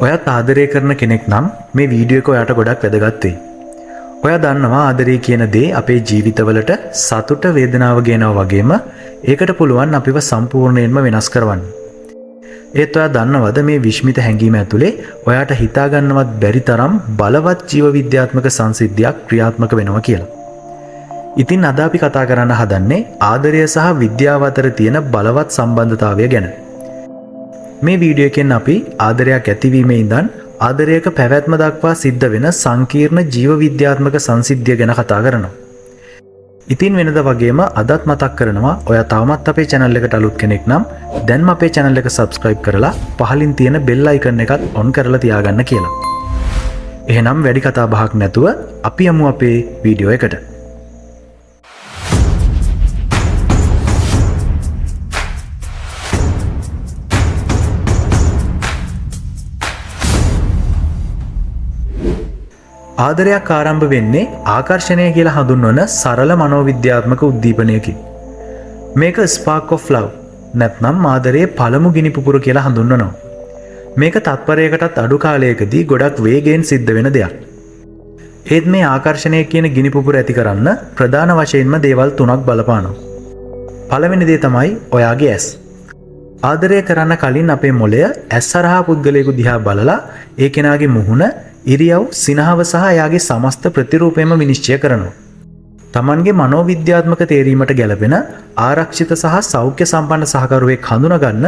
ඔයත් ආදරය කරන කෙනෙක් නම් මේ වීඩියෝ එක ඔයාට ගොඩක් වැදගත් වෙයි. ඔයා දන්නවා ආදරය කියන දේ අපේ ජීවිතවලට සතුට වේදනාව ගෙනවා වගේම ඒකට පුළුවන් අපිව සම්පූර්ණයෙන්ම වෙනස් කරවන්න. ඒත් ඔයා දන්නවද මේ විශ්මිත හැඟීම ඇතුලේ ඔයාට හිතා ගන්නවත් බැරි තරම් බලවත් ජීව විද්‍යාත්මක සංසිද්ධියක් ක්‍රියාත්මක වෙනවා කියලා. ඉතින් අද අපි කතා කරන්න හදන්නේ ආදරය සහ විද්‍යාව අතර තියෙන බලවත් සම්බන්ධතාවය ගැන. මේ වීඩියෝ එකෙන් අපි ආදරයක් ඇතිවීමේ ඉඳන් ආදරයක පැවැත්ම දක්වා සිද්ධ වෙන සංකීර්ණ ජීව විද්‍යාත්මක සංසිද්ධිය ගැන කතා කරනවා. ඉතින් වෙනද වගේම අදත් මතක් කරනවා ඔයා තවමත් අපේ channel එකට අලුත් කෙනෙක් නම් දැන්ම අපේ channel එක subscribe කරලා පහලින් තියෙන bell icon එකත් on කරලා තියාගන්න කියලා. එහෙනම් වැඩි කතා බහක් නැතුව අපි යමු අපේ වීඩියෝ එකට. ආදරයක් ආරම්භ වෙන්නේ ආකර්ෂණය කියලා හඳුන්වන සරල මනෝවිද්‍යාත්මක උද්දීපනයකින්. මේක spark of love නැත්නම් ආදරයේ පළමු ගිනි පුපුර කියලා හඳුන්වනවා. මේක තත්පරයකටත් අඩු කාලයකදී ගොඩක් වේගයෙන් සිද්ධ වෙන දෙයක්. ඒත් මේ ආකර්ෂණය කියන ගිනි පුපුර ඇති කරන්න ප්‍රධාන වශයෙන්ම දේවල් තුනක් බලපානවා. පළවෙනි දේ තමයි ඔයාගේ ඇස්. ආදරය කරන්න කලින් අපේ මොළය ඇස් හරහා පුද්ගලයෙකු දිහා බලලා ඒ කෙනාගේ මුහුණ ඉරියව් සිනහව සහ එයාගේ සමස්ත ප්‍රතිරූපයම විනිශ්චය කරනවා. තමන්ගේ මනෝවිද්‍යාත්මක තේරීමට ගැලපෙන ආරක්ෂිත සහ සෞඛ්‍ය සම්පන්න සහකරුවෙක් හඳුනගන්න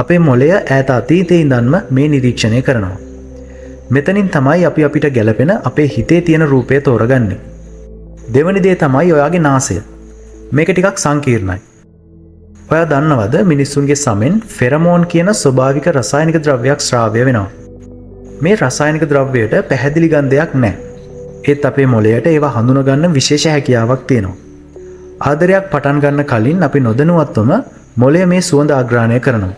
අපේ මොළය ඈත අතීතයේ ඉඳන්ම මේ නිරීක්ෂණය කරනවා. මෙතනින් තමයි අපි අපිට ගැලපෙන අපේ හිතේ තියෙන රූපය තෝරගන්නේ. දෙවැනි දේ තමයි ඔයාගේ නාසය. මේක ටිකක් සංකීර්ණයි. ඔයා දන්නවද මිනිස්සුන්ගේ සමෙන් ෆෙරමෝන් කියන ස්වභාවික රසායනික ද්‍රව්‍යයක් ස්‍රාවය වෙනවා. මේ රසායනික ද්‍රව්‍යයට පැහැදිලි ගන්ධයක් නැහැ. ඒත් අපේ මොළයට ඒවා හඳුනගන්න විශේෂ හැකියාවක් තියෙනවා. ආදරයක් පටන් ගන්න කලින් අපි නොදැනුවත්වම මොළය මේ සුවඳ ආග්‍රහණය කරනවා.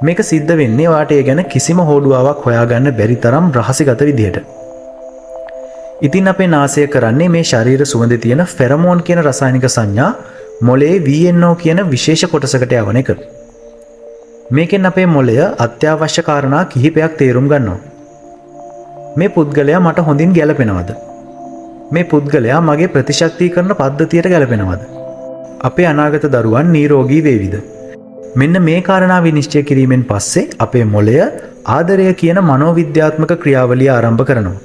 මේක සිද්ධ වෙන්නේ ඔයාට ඒ ගැන කිසිම හෝඩුවාවක් හොයාගන්න බැරි තරම් රහසිගත විදිහට. ඉතින් අපේ නාසය කරන්නේ මේ ශරීර සුවඳේ තියෙන ෆෙරමෝන් කියන රසායනික සංඥා මොළයේ VNO කියන විශේෂ කොටසකට යවන එක. මේකෙන් අපේ මොළය අත්‍යවශ්‍ය කාරණා කිහිපයක් තේරුම් ගන්නවා. මේ පුද්ගලයා මට හොඳින් ගැලපෙනවද? මේ පුද්ගලයා මගේ ප්‍රතිශක්තිකරණ පද්ධතියට ගැලපෙනවද? අපේ අනාගත දරුවන් නිරෝගී වේවිද? මෙන්න මේ කාරණා විනිශ්චය කිරීමෙන් පස්සේ අපේ මොළය ආදරය කියන මනෝවිද්‍යාත්මක ක්‍රියාවලිය ආරම්භ කරනවා.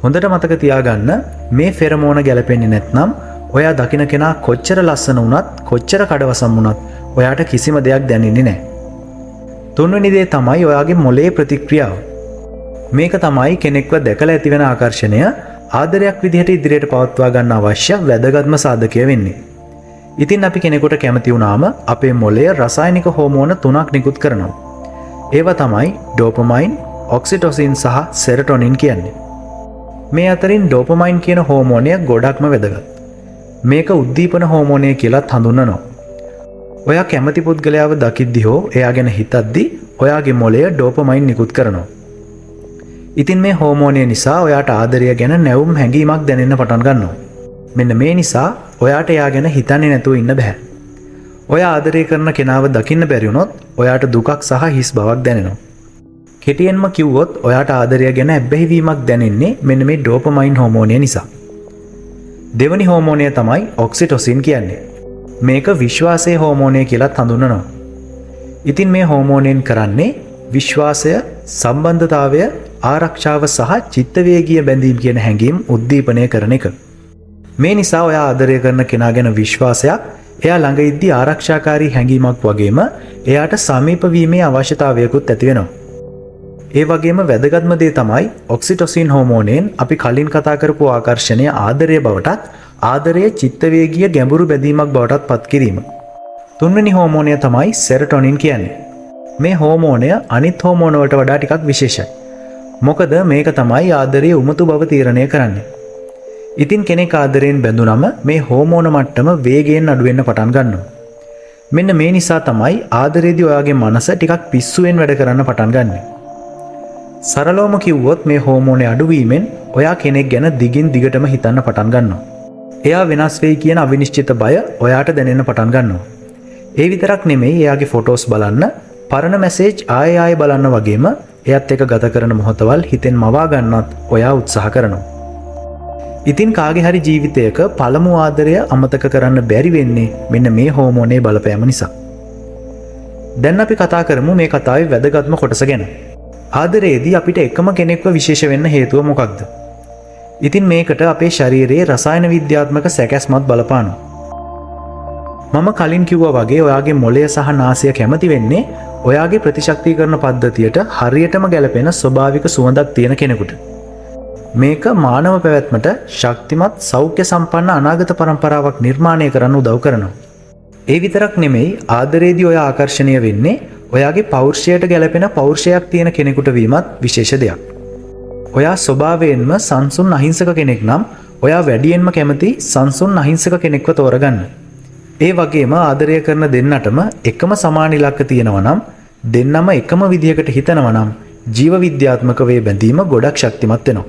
හොඳට මතක තියාගන්න මේ ෆෙරමෝන ගැලපෙන්නේ නැත්නම් ඔයා දකින කෙනා කොච්චර ලස්සන වුණත් කොච්චර කඩවසම් වුණත් ඔයාට කිසිම දෙයක් දැනෙන්නේ නැහැ. තුන්වෙනි දේ තමයි ඔයාගේ මොළයේ ප්‍රතික්‍රියාව. මේක තමයි කෙනෙක්ව දැකලා ඇතිවෙන ආකර්ෂණය ආදරයක් විදිහට ඉදිරියට පවත්වා ගන්න අවශ්‍ය වැදගත්ම සාධකය වෙන්නේ. ඉතින් අපි කෙනෙකුට කැමති වුණාම අපේ මොළය රසායනික හෝමෝන තුනක් නිකුත් කරනවා. ඒවා තමයි ඩෝපමයින්, ඔක්සිටොසින් සහ සෙරටොනින් කියන්නේ. මේ අතරින් ඩෝපමයින් කියන හෝමෝනය ගොඩක්ම වැදගත්. මේක උද්දීපන හෝමෝනය කියලාත් හඳුන්වනවා. ඔයා කැමති පුද්ගලයාව දකිද්දි හෝ එයා ගැන හිතද්දි ඔයාගේ මොළය ඩෝපමයින් නිකුත් කරනවා. ඉතින් මේ හෝමෝනය නිසා ඔයාට ආදරය ගැන නැවුම් හැඟීමක් දැනෙන්න පටන් ගන්නවා. මෙන්න මේ නිසා ඔයාට එයා ගැන හිතන්නේ නැතුව ඉන්න බෑ. ඔයා ආදරය කරන කෙනාව දකින්න බැරි වුණොත් ඔයාට දුකක් සහ හිස් බවක් දැනෙනවා. කෙටියෙන්ම කිව්වොත් ඔයාට ආදරය ගැන ඇබ්බැහිවීමක් දැනෙන්නේ මෙන්න මේ ඩෝපමයින් හෝමෝනය නිසා. දෙවැනි හෝමෝනය තමයි ඔක්සිටොසින් කියන්නේ. මේක විශ්වාසයේ හෝමෝනය කියලාත් හඳුන්වනවා. ඉතින් මේ හෝමෝනයෙන් කරන්නේ විශ්වාසය, සම්බන්ධතාවය, ආරක්ෂාව සහ චිත්තවේගීය බැඳීම් කියන හැඟීම් උද්දීපනය කරන එක. මේ නිසා ඔයා ආදරය කරන කෙනා ගැන විශ්වාසයක්, එයා ළඟ ඉද්දී ආරක්ෂාකාරී හැඟීමක් වගේම එයාට සමීප වීමේ අවශ්‍යතාවයකුත් ඇති වෙනවා. ඒ වගේම වැදගත්ම දේ තමයි ඔක්සිටොසින් හෝමෝනයෙන් අපි කලින් කතා කරපු ආකර්ෂණය ආදරය බවටත් ආදරයේ චිත්තවේගීය ගැඹුරු බැඳීමක් බවටත් පත් කිරීම. තුන්වෙනි හෝමෝනය තමයි සෙරටොනින් කියන්නේ. මේ හෝමෝනය අනිත් හෝමෝන වලට වඩා ටිකක් විශේෂයි. මොකද මේක තමයි ආදරයේ උමතු බව තීරණය කරන්නේ. ඉතින් කෙනෙක් ආදරයෙන් බැඳුනම මේ හෝමෝන මට්ටම වේගයෙන් අඩු වෙන්න පටන් ගන්නවා. මෙන්න මේ නිසා තමයි ආදරයේදී ඔයාගේ මනස ටිකක් පිස්සුවෙන් වැඩ කරන්න පටන් ගන්නෙ. සරලවම කිව්වොත් මේ හෝමෝනේ අඩුවීමෙන් ඔයා කෙනෙක් ගැන දිගින් දිගටම හිතන්න පටන් ගන්නවා. එයා වෙනස් වෙයි කියන අවිනිශ්චිත බය ඔයාට දැනෙන්න පටන් ගන්නවා. ඒ විතරක් නෙමෙයි එයාගේ ෆොටෝස් බලන්න, පරණ මැසේජ් ආයෙ බලන්න වගේම එයත් එක ගත කරන මොහොතවල් හිතෙන් මවා ගන්නත් ඔයා උත්සාහ කරනවා. ඉතින් කාගේ හරි ජීවිතයක පළමු ආදරය අමතක කරන්න බැරි වෙන්නේ මෙන්න මේ හෝමෝනේ බලපෑම නිසා. දැන් අපි කතා කරමු මේ කතාවේ වැදගත්ම කොටස ගැන. ආදරයේදී අපිට එකම කෙනෙක්ව විශේෂ වෙන්න හේතුව මොකක්ද? ඉතින් මේකට අපේ ශරීරයේ රසායන විද්‍යාත්මක සැකැස්මත් බලපානවා. මම කලින් කිව්වා වගේ ඔයාගේ මොළය සහ නාසය කැමති වෙන්නේ ඔයාගේ ප්‍රතිශක්තිකරණ පද්ධතියට හරියටම ගැලපෙන ස්වභාවික සුවඳක් තියෙන කෙනෙකුට. මේක මානව පැවැත්මට ශක්තිමත් සෞඛ්‍ය සම්පන්න අනාගත පරම්පරාවක් නිර්මාණය කරන්න උදව් කරනවා. ඒ විතරක් නෙමෙයි ආදරයේදී ඔයා ආකර්ෂණය වෙන්නේ ඔයාගේ පෞරුෂයට ගැලපෙන පෞරුෂයක් තියෙන කෙනෙකුට වීමත් විශේෂ දෙයක්. ඔයා ස්වභාවයෙන්ම සංසුන් අහිංසක කෙනෙක් නම් ඔයා වැඩියෙන්ම කැමති සංසුන් අහිංසක කෙනෙක්ව තෝරගන්න. ඒ වගේම ආදරය කරන දෙන්නටම එකම සමාන ඉලක්ක තියෙනවා නම් දෙන්නම එකම විදිහකට හිතනවා නම් ජීව විද්‍යාත්මක වේ බැඳීම ගොඩක් ශක්තිමත් වෙනවා.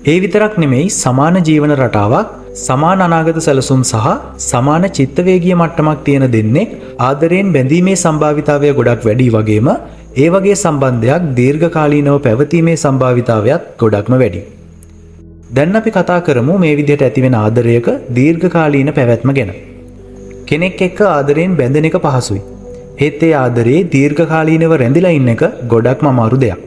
ඒ විතරක් නෙමෙයි සමාන ජීවන රටාවක් සමාන අනාගත සැලසුම් සහ සමාන චිත්තවේගීය මට්ටමක් තියෙන දෙන්නෙක් ආදරයෙන් බැඳීමේ සම්භාවිතාවය ගොඩක් වැඩි වගේම ඒ වගේ සම්බන්ධයක් දීර්ඝකාලීනව පැවතීමේ සම්භාවිතාවයත් ගොඩක්ම වැඩි. දැන් අපි කතා කරමු මේ විදිහට ඇතිවෙන ආදරයක දීර්ඝකාලීන පැවැත්ම ගැන. කෙනෙක් එක්ක ආදරයෙන් බැඳෙන එක පහසුයි. ඒත් ඒ ආදරේ දීර්ඝකාලීනව රැඳිලා ඉන්න එක ගොඩක්ම අමාරු දෙයක්.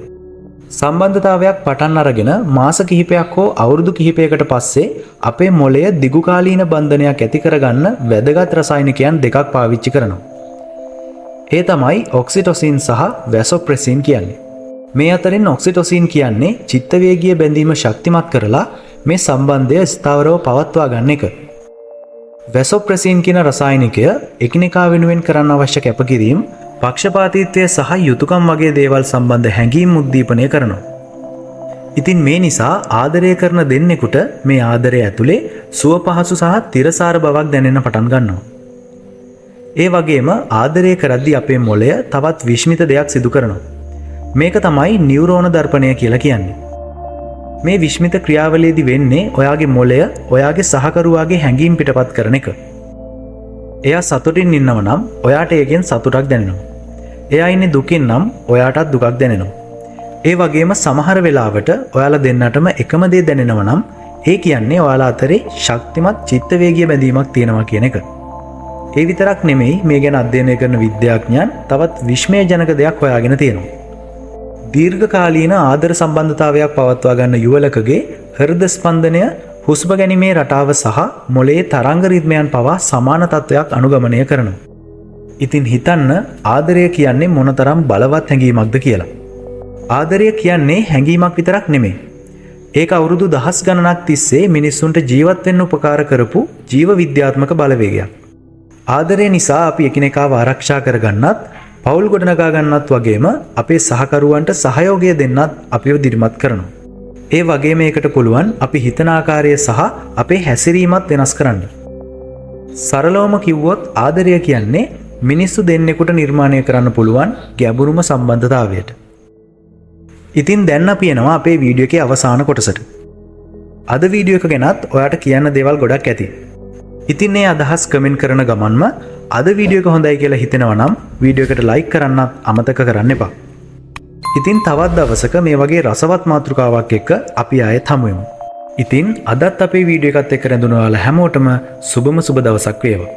සම්බන්ධතාවයක් පටන් අරගෙන මාස කිහිපයක් හෝ අවුරුදු කිහිපයකට පස්සේ අපේ මොළය දිගුකාලීන බන්ධනයක් ඇති කරගන්න වැදගත් රසායනිකයන් දෙකක් පාවිච්චි කරනවා. ඒ තමයි ඔක්සිටොසින් සහ වැසොප්‍රෙසින් කියන්නේ. මේ අතරින් ඔක්සිටොසින් කියන්නේ චිත්තවේගීය බැඳීම ශක්තිමත් කරලා මේ සම්බන්ධය ස්ථාවරව පවත්වා ගන්න එක. වැසොප්‍රෙසින් කියන රසායනිකය එකිනෙකා වෙනුවෙන් කරන්න අවශ්‍ය කැපකිරීම පක්ෂපාතීත්වය සහ යුතුයකම් වගේ දේවල් සම්බන්ධ හැඟීම් උද්දීපනය කරනවා. ඉතින් මේ නිසා ආදරය කරන දෙන්නෙකුට මේ ආදරය ඇතුලේ සුව පහසු සහ තිරසාර බවක් දැනෙන්න පටන් ගන්නවා. ඒ වගේම ආදරය කරද්දී අපේ මොළය තවත් විශ්මිත දෙයක් සිදු කරනවා. මේක තමයි නියුරෝන දර්පණය කියලා කියන්නේ. මේ විශ්මිත ක්‍රියාවලියේදී වෙන්නේ ඔයාගේ මොළය ඔයාගේ සහකරුවාගේ හැඟීම් පිටපත් කරන එක. එයා සතුටින් ඉන්නව නම් ඔයාට ඒකෙන් සතුටක් දැනෙනවා. එයා ඉන්නේ දුකින් නම් ඔයාටත් දුකක් දැනෙනවා. ඒ වගේම සමහර වෙලාවට ඔයාලා දෙන්නටම එකම දේ දැනෙනවා නම් ඒ කියන්නේ ඔයාලා අතරේ ශක්තිමත් චිත්තවේගීය බැඳීමක් තියෙනවා කියන එක. ඒ විතරක් නෙමෙයි මේ ගැන අධ්‍යයනය කරන විද්‍යාඥයන් තවත් විශ්මයජනක දෙයක් හොයාගෙන තියෙනවා. දීර්ඝකාලීන ආදර සම්බන්ධතාවයක් පවත්වා ගන්න යුවලකගේ හෘද ස්පන්දනය හුස්ම ගැනීමේ රටාව සහ මොළයේ තරංග රිද්මයන් පවා සමාන තත්ත්වයක් අනුගමනය කරනවා. ඉතින් හිතන්න ආදරය කියන්නේ මොනතරම් බලවත් හැඟීමක්ද කියලා. ආදරය කියන්නේ හැඟීමක් විතරක් නෙමෙයි. ඒක අවුරුදු දහස් ගණනක් තිස්සේ මිනිස්සුන්ට ජීවත් වෙන්න උපකාර කරපු ජීව විද්‍යාත්මක බලවේගයක්. ආදරය නිසා අපි එකිනෙකාව ආරක්ෂා කරගන්නත්, පවුල් ගොඩනගා ගන්නත් වගේම අපේ සහකරුවන්ට සහයෝගය දෙන්නත් අපිව දිරිමත් කරනවා. ඒ වගේ මේකට පුළුවන් අපි හිතන ආකාරය සහ අපේ හැසිරීමත් වෙනස් කරන්න. සරලවම කිව්වොත් ආදරය කියන්නේ මිනිස්සු දෙන්නෙකුට නිර්මාණය කරන්න පුළුවන් ගැඹුරුම සම්බන්ධතාවයට. ඉතින් දැන් අපි එනවා අපේ වීඩියෝ එකේ අවසාන කොටසට. අද වීඩියෝ එක ගැනත් ඔයාට කියන්න දේවල් ගොඩක් ඇති. ඉතින් මේ අදහස් කමෙන්ට් කරන ගමන්ම අද වීඩියෝ එක හොඳයි කියලා හිතෙනවා නම් වීඩියෝ එකට ලයික් කරන්නත් අමතක කරන්න එපා. ඉතින් තවත් දවසක මේ වගේ රසවත් මාතෘකාවක් එක්ක අපි ආයෙත් හමු වෙමු. ඉතින් අදත් අපේ වීඩියෝ එකත් එක්ක රැඳුණු ඔයාලා හැමෝටම සුබම සුබ දවසක් වේවා.